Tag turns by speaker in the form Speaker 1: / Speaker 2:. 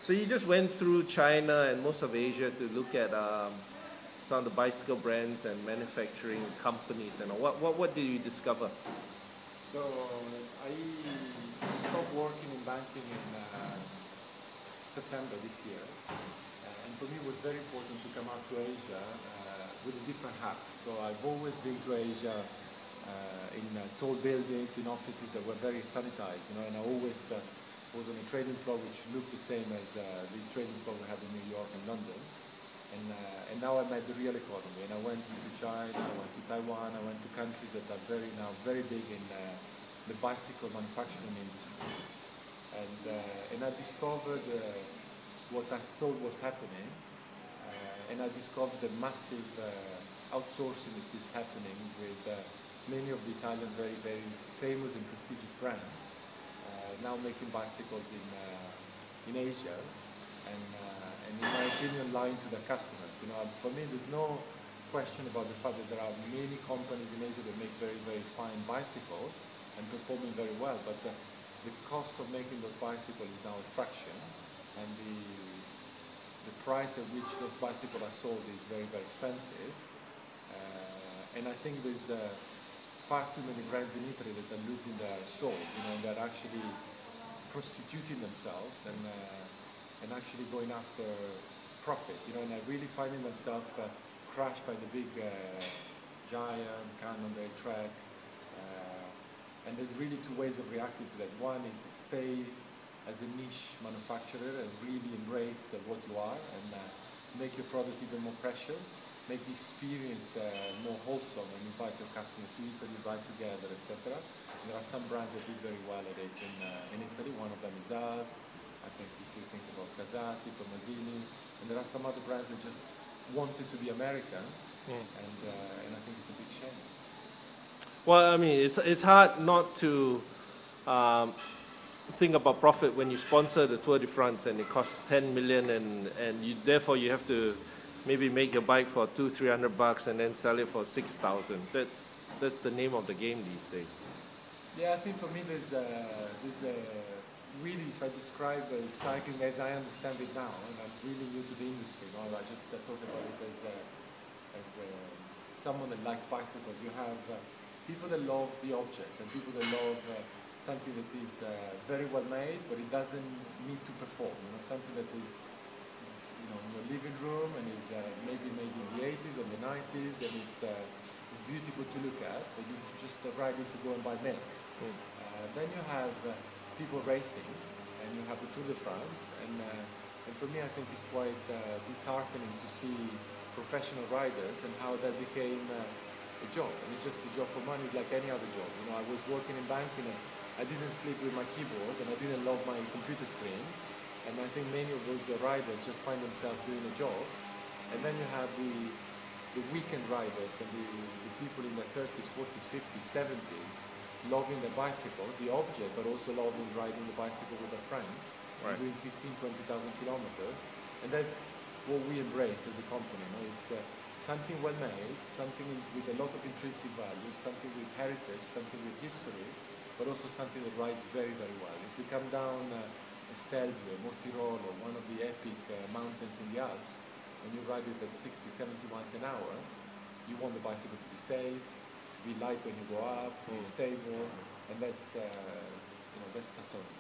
Speaker 1: So you just went through China and most of Asia to look at some of the bicycle brands and manufacturing companies, and what did you discover?
Speaker 2: So I stopped working in banking in September this year, and for me it was very important to come out to Asia with a different hat. So I've always been to Asia in tall buildings, in offices that were very sanitized, and I always was on a trading floor which looked the same as the trading floor we have in New York and London. And now I'm at the real economy, and I went into China, I went to Taiwan, I went to countries that are very big in the bicycle manufacturing industry. And I discovered what I thought was happening, and I discovered the massive outsourcing that is happening with many of the Italian very famous and prestigious brands now making bicycles in Asia. And in my opinion, lying to their customers. For me, there's no question about the fact that there are many companies in Asia that make very fine bicycles and performing very well, but the cost of making those bicycles is now a fraction, and the price at which those bicycles are sold is very expensive. And I think there's far too many brands in Italy that are losing their soul. They're actually prostituting themselves and actually going after profit, and are really finding themselves crushed by the big giant, Canon, their track. And there's really two ways of reacting to that. One is stay as a niche manufacturer and really embrace what you are and make your product even more precious, make the experience more wholesome, and invite your customer to Italy, ride together, etc. There are some brands that do very well at it in Italy. One of them is us. I think if you think about Casati, Tomasini, and there are some other brands that just wanted to be American, and I think it's a big shame.
Speaker 1: Well, I mean, it's hard not to think about profit when you sponsor the Tour de France and it costs 10 million, and therefore you have to maybe make your bike for $200-300 and then sell it for 6,000. That's the name of the game these days.
Speaker 2: Yeah, I think for me there's really, if I describe cycling as I understand it now, and I'm really new to the industry, I just talk about it as someone that likes bicycles. You have people that love the object and people that love something that is very well made, but it doesn't need to perform. Something that is in your living room and is maybe made in the 80s or the 90s, and it's beautiful to look at, but you just ride it to go and buy milk. Then you have people racing, and you have the Tour de France, and for me I think it's quite disheartening to see professional riders and how that became a job, and it's just a job for money like any other job. I was working in banking and I didn't sleep with my keyboard and I didn't love my computer screen, and I think many of those riders just find themselves doing a job. And then you have the weekend riders and the people in their 30s, 40s, 50s, 70s loving the bicycles, the object, but also loving riding the bicycle with their friends, right, doing 15,000-20,000 kilometers. And that's what we embrace as a company. It's something well made, something with a lot of intrinsic value, something with heritage, something with history, but also something that rides very well. If you come down Stelvio, Mortirolo, one of the epic mountains in the Alps, and you ride it at 60-70 miles an hour, you want the bicycle to be safe, to be light when you go up, to be stable, and that's Casoni.